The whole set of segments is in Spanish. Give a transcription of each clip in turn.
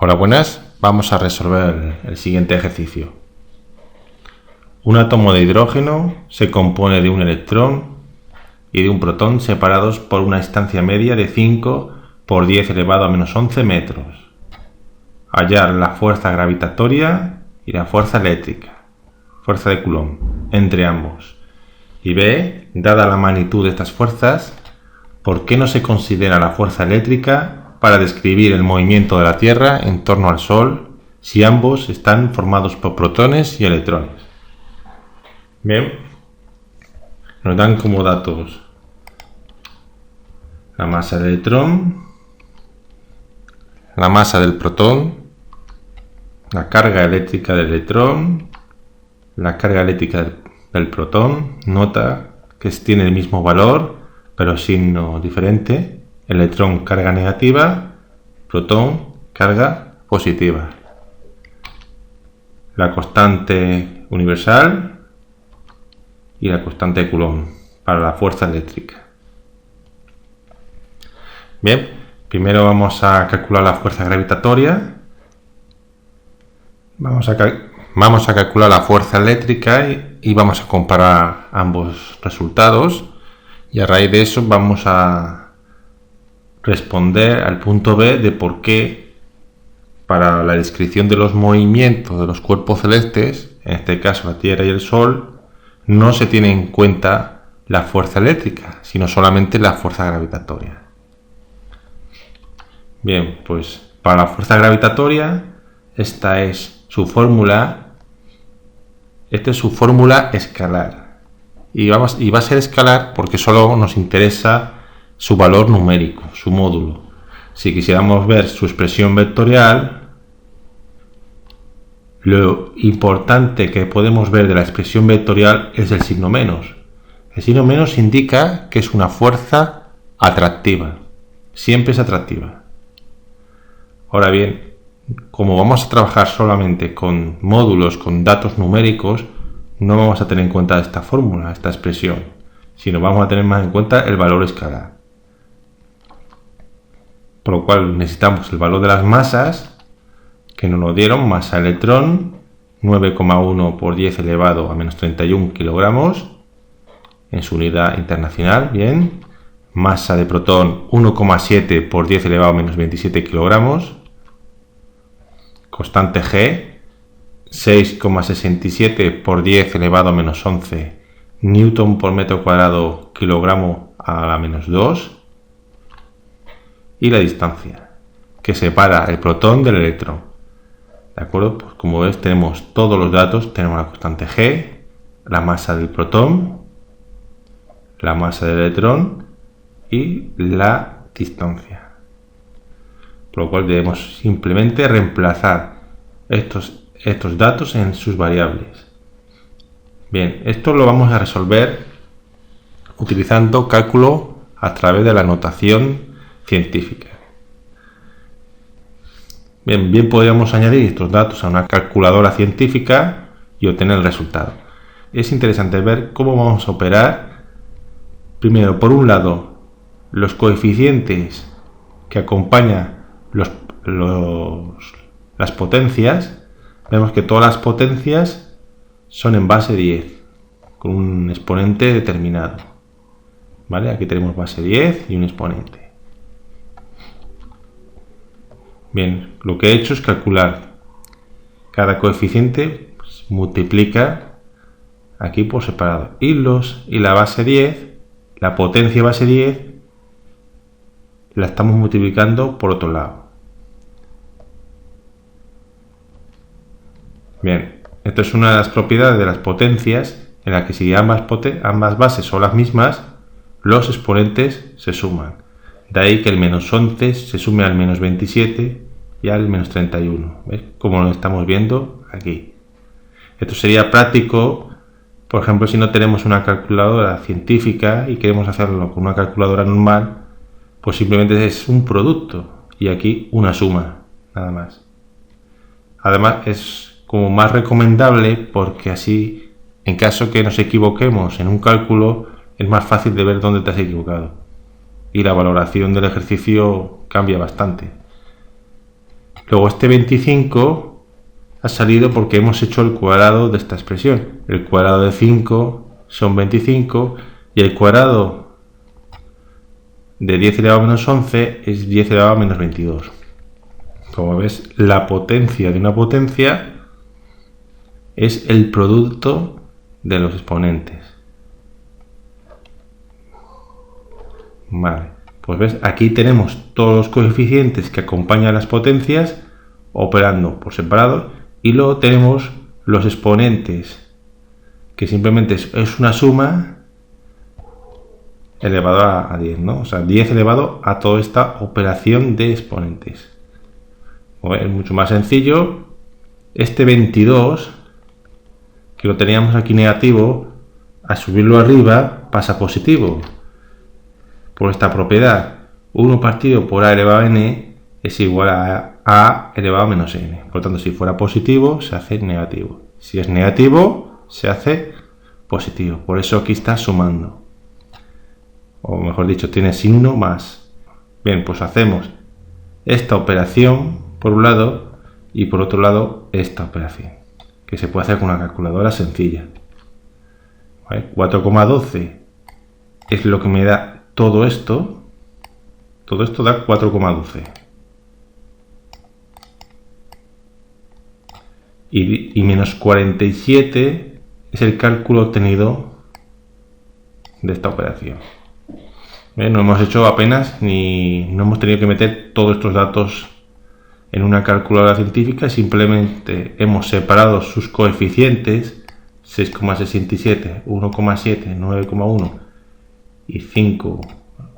Hola, buenas. Vamos a resolver el siguiente ejercicio. Un átomo de hidrógeno se compone de un electrón y de un protón separados por una distancia media de 5 por 10 elevado a menos 11 metros. Hallar la fuerza gravitatoria y la fuerza eléctrica, fuerza de Coulomb, entre ambos. Y B, dada la magnitud de estas fuerzas, ¿por qué no se considera la fuerza eléctrica para describir el movimiento de la Tierra en torno al Sol si ambos están formados por protones y electrones? Bien, nos dan como datos la masa del electrón, la masa del protón, la carga eléctrica del electrón, la carga eléctrica del protón. Nota que tiene el mismo valor pero signo diferente. Electrón, carga negativa, protón, carga positiva. La constante universal y la constante de Coulomb para la fuerza eléctrica. Bien, primero vamos a calcular la fuerza gravitatoria. Vamos a calcular la fuerza eléctrica y vamos a comparar ambos resultados. Y a raíz de eso vamos a responder al punto B de por qué para la descripción de los movimientos de los cuerpos celestes, en este caso la Tierra y el Sol, no se tiene en cuenta la fuerza eléctrica, sino solamente la fuerza gravitatoria. Bien, pues para la fuerza gravitatoria, esta es su fórmula escalar. Y va a ser escalar porque solo nos interesa su valor numérico, su módulo. Si quisiéramos ver su expresión vectorial, lo importante que podemos ver de la expresión vectorial es el signo menos. El signo menos indica que es una fuerza atractiva. Siempre es atractiva. Ahora bien, como vamos a trabajar solamente con módulos, con datos numéricos, no vamos a tener en cuenta esta fórmula, esta expresión, sino vamos a tener más en cuenta el valor escalar. Por lo cual necesitamos el valor de las masas que nos lo dieron. Masa electrón 9,1 por 10 elevado a menos 31 kilogramos en su unidad internacional. Bien. Masa de protón 1,7 por 10 elevado a menos 27 kilogramos. Constante G 6,67 por 10 elevado a menos 11 newton por metro cuadrado kilogramo a la menos 2. Y la distancia que separa el protón del electrón. ¿De acuerdo? Pues como ves, tenemos todos los datos. Tenemos la constante G, la masa del protón, la masa del electrón y la distancia. Por lo cual debemos simplemente reemplazar estos datos en sus variables. Bien, esto lo vamos a resolver utilizando cálculo a través de la notación científica. Bien podríamos añadir estos datos a una calculadora científica y obtener el resultado. Es interesante ver cómo vamos a operar. Primero, por un lado, los coeficientes que acompañan las potencias. Vemos que todas las potencias son en base 10, con un exponente determinado. ¿Vale? Aquí tenemos base 10 y un exponente. Bien, lo que he hecho es calcular cada coeficiente, pues, multiplica aquí por separado. Y la base 10, la potencia base 10, la estamos multiplicando por otro lado. Bien, esto es una de las propiedades de las potencias, en la que si ambas bases son las mismas, los exponentes se suman. De ahí que el menos 11 se sume al menos 27 y al menos 31. ¿Ves? Como lo estamos viendo aquí. Esto sería práctico, por ejemplo, si no tenemos una calculadora científica y queremos hacerlo con una calculadora normal, pues simplemente es un producto y aquí una suma, nada más. Además es como más recomendable porque así, en caso que nos equivoquemos en un cálculo, es más fácil de ver dónde te has equivocado. Y la valoración del ejercicio cambia bastante. Luego este 25 ha salido porque hemos hecho el cuadrado de esta expresión. El cuadrado de 5 son 25 y el cuadrado de 10 elevado a menos 11 es 10 elevado a menos 22. Como ves, la potencia de una potencia es el producto de los exponentes. Vale, pues ves, aquí tenemos todos los coeficientes que acompañan las potencias operando por separado y luego tenemos los exponentes, que simplemente es una suma elevado a 10, ¿no? O sea, 10 elevado a toda esta operación de exponentes. Bueno, es mucho más sencillo. Este 22, que lo teníamos aquí negativo, al subirlo arriba pasa a positivo. Por esta propiedad, 1 partido por a elevado a n es igual a a elevado a menos n. Por lo tanto, si fuera positivo, se hace negativo. Si es negativo, se hace positivo. Por eso aquí está sumando. O mejor dicho, tiene signo más. Bien, pues hacemos esta operación por un lado y por otro lado esta operación, que se puede hacer con una calculadora sencilla. ¿Vale? 4,12 es lo que me da todo esto. Todo esto da 4,12. Y menos 47 es el cálculo obtenido de esta operación. No hemos hecho apenas no hemos tenido que meter todos estos datos en una calculadora científica, simplemente hemos separado sus coeficientes 6,67, 1,7, 9,1 y 5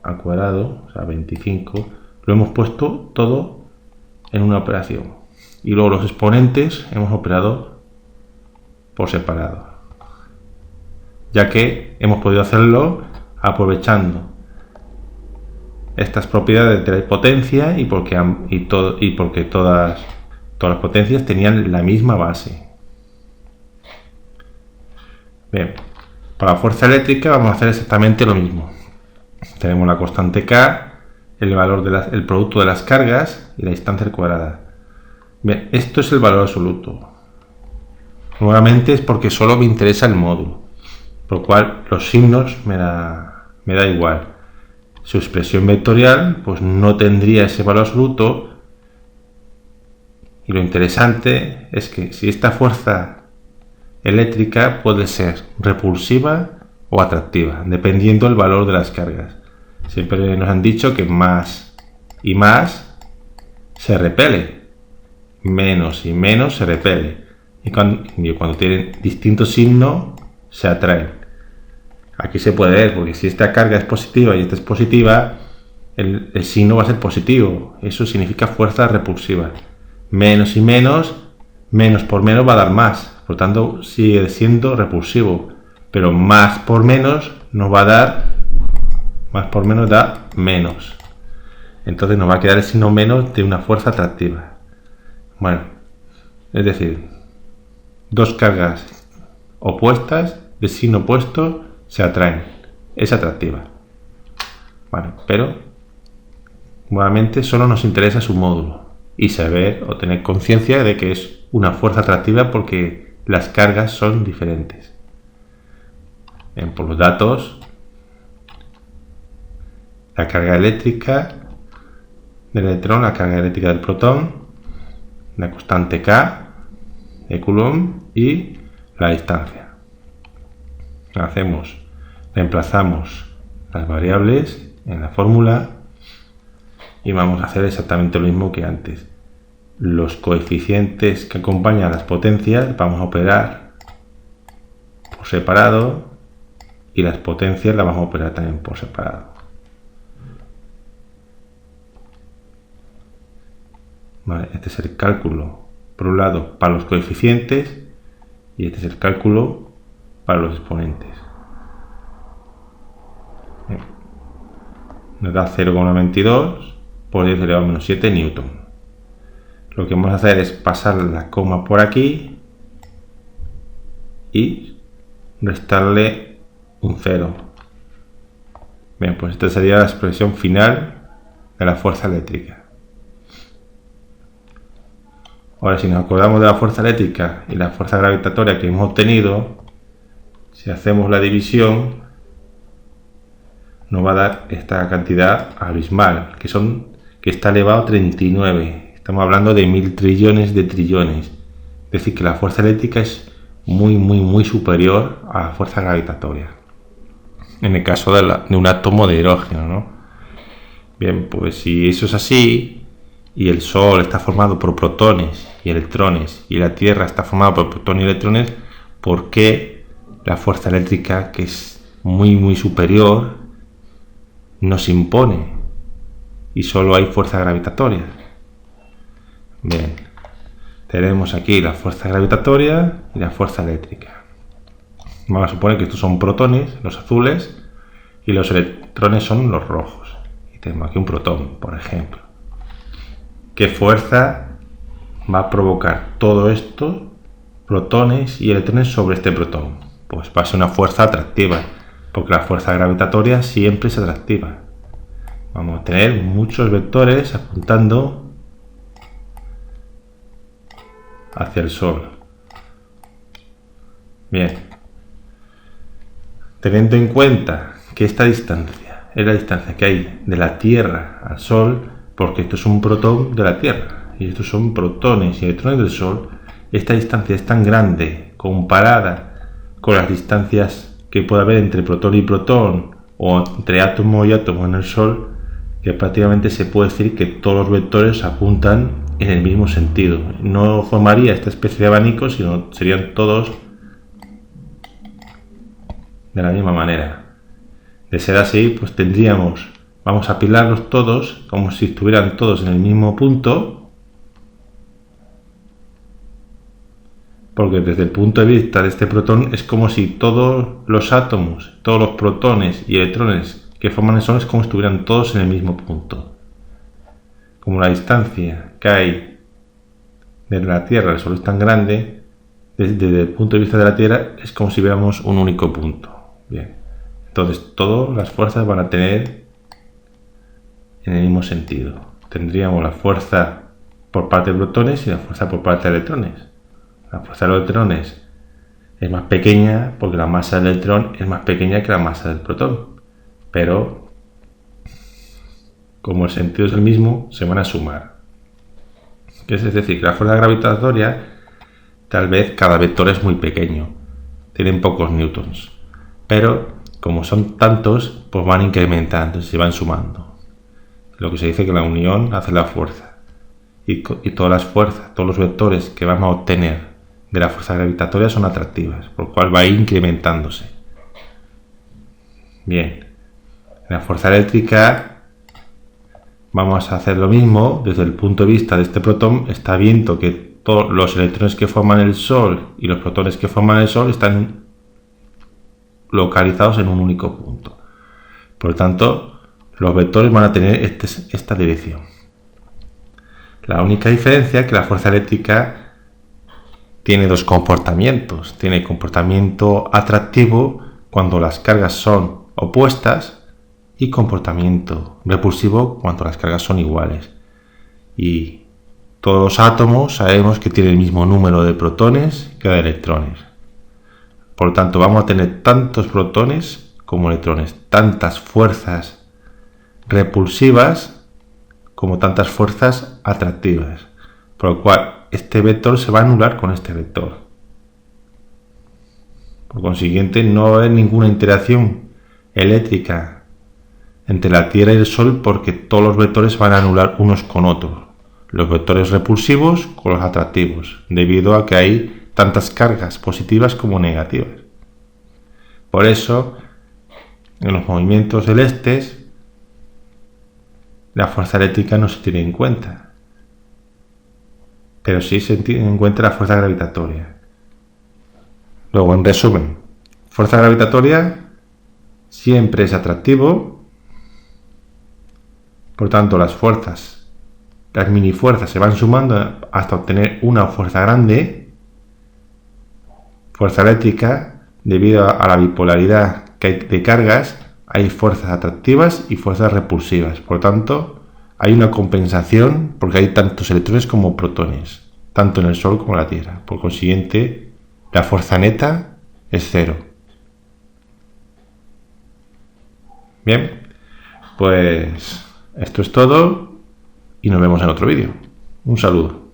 al cuadrado, o sea 25, lo hemos puesto todo en una operación y luego los exponentes hemos operado por separado, ya que hemos podido hacerlo aprovechando estas propiedades de la potencia y porque todas las potencias tenían la misma base. Bien, para la fuerza eléctrica vamos a hacer exactamente lo mismo. Tenemos la constante K, el valor el producto de las cargas y la distancia al cuadrado. Bien, esto es el valor absoluto. Nuevamente es porque solo me interesa el módulo, por lo cual los signos me da igual. Su expresión vectorial pues no tendría ese valor absoluto, y lo interesante es que si esta fuerza eléctrica puede ser repulsiva o atractiva, dependiendo del valor de las cargas. Siempre nos han dicho que más y más se repele, menos y menos se repele, y cuando tienen distintos signos se atraen. Aquí se puede ver, porque si esta carga es positiva y esta es positiva, el signo va a ser positivo. Eso significa fuerza repulsiva. Menos y menos, menos por menos va a dar más. Por tanto, sigue siendo repulsivo. Pero más por menos nos va a dar, más por menos da menos. Entonces nos va a quedar el signo menos de una fuerza atractiva. Bueno, es decir, dos cargas opuestas de signo opuesto se atraen, es atractiva. Vale, pero nuevamente solo nos interesa su módulo y saber o tener conciencia de que es una fuerza atractiva porque las cargas son diferentes. Bien, por los datos, la carga eléctrica del electrón, la carga eléctrica del protón, la constante K de Coulomb y la distancia. Reemplazamos las variables en la fórmula y vamos a hacer exactamente lo mismo que antes. Los coeficientes que acompañan las potencias vamos a operar por separado y las potencias las vamos a operar también por separado. Vale, este es el cálculo por un lado para los coeficientes y este es el cálculo para los exponentes. Bien. Nos da 0,92 por 10 elevado a menos 7 newton. Lo que vamos a hacer es pasar la coma por aquí y restarle un 0. Bien, pues esta sería la expresión final de la fuerza eléctrica. Ahora, si nos acordamos de la fuerza eléctrica y la fuerza gravitatoria que hemos obtenido, si hacemos la división, nos va a dar esta cantidad abismal, que está elevado a 39. Estamos hablando de 1000 trillones de trillones. Es decir, que la fuerza eléctrica es muy superior a la fuerza gravitatoria. En el caso de un átomo de hidrógeno, ¿no? Bien, pues si eso es así, y el Sol está formado por protones y electrones, y la Tierra está formada por protones y electrones, ¿por qué la fuerza eléctrica, que es muy superior, nos impone y solo hay fuerza gravitatoria? Bien, tenemos aquí la fuerza gravitatoria y la fuerza eléctrica. Vamos a suponer que estos son protones, los azules, y los electrones son los rojos. Y tenemos aquí un protón, por ejemplo. ¿Qué fuerza va a provocar todo esto, protones y electrones, sobre este protón? Pues va a ser una fuerza atractiva, porque la fuerza gravitatoria siempre es atractiva. Vamos a tener muchos vectores apuntando hacia el Sol. Bien, teniendo en cuenta que esta distancia es la distancia que hay de la Tierra al Sol, porque esto es un protón de la Tierra y estos son protones y electrones del Sol, esta distancia es tan grande comparada con las distancias que puede haber entre protón y protón o entre átomo y átomo en el Sol, que prácticamente se puede decir que todos los vectores apuntan en el mismo sentido. No formaría esta especie de abanico, sino serían todos de la misma manera. De ser así, pues vamos a apilarlos todos como si estuvieran todos en el mismo punto, porque desde el punto de vista de este protón es como si todos los átomos, todos los protones y electrones que forman el Sol es como si estuvieran todos en el mismo punto. Como la distancia que hay desde la Tierra al Sol es tan grande, desde el punto de vista de la Tierra es como si viéramos un único punto. Bien, entonces todas las fuerzas van a tener en el mismo sentido. Tendríamos la fuerza por parte de protones y la fuerza por parte de electrones. La fuerza de los electrones es más pequeña porque la masa del electrón es más pequeña que la masa del protón, pero como el sentido es el mismo, se van a sumar. Es decir, que la fuerza gravitatoria, tal vez cada vector es muy pequeño, tienen pocos newtons, pero como son tantos, pues van incrementando, se van sumando. Lo que se dice que la unión hace la fuerza, y todas las fuerzas, todos los vectores que vamos a obtener de la fuerza gravitatoria son atractivas, por lo cual va a ir incrementándose. Bien, en la fuerza eléctrica vamos a hacer lo mismo. Desde el punto de vista de este protón, está viendo que todos los electrones que forman el Sol y los protones que forman el Sol están localizados en un único punto. Por lo tanto, los vectores van a tener esta dirección. La única diferencia es que la fuerza eléctrica tiene dos comportamientos. Tiene comportamiento atractivo cuando las cargas son opuestas y comportamiento repulsivo cuando las cargas son iguales. Y todos los átomos sabemos que tienen el mismo número de protones que de electrones. Por lo tanto, vamos a tener tantos protones como electrones, tantas fuerzas repulsivas como tantas fuerzas atractivas. Por lo cual, este vector se va a anular con este vector. Por consiguiente, no va a haber ninguna interacción eléctrica entre la Tierra y el Sol, porque todos los vectores van a anular unos con otros. Los vectores repulsivos con los atractivos, debido a que hay tantas cargas positivas como negativas. Por eso, en los movimientos celestes, la fuerza eléctrica no se tiene en cuenta, pero sí se tiene en cuenta la fuerza gravitatoria. Luego, en resumen, fuerza gravitatoria siempre es atractivo. Por tanto, las mini fuerzas se van sumando hasta obtener una fuerza grande. Fuerza eléctrica, debido a la bipolaridad que hay de cargas, hay fuerzas atractivas y fuerzas repulsivas. Por tanto, hay una compensación porque hay tantos electrones como protones. tanto en el Sol como en la Tierra. Por consiguiente, la fuerza neta es cero. Bien, pues esto es todo y nos vemos en otro vídeo. Un saludo.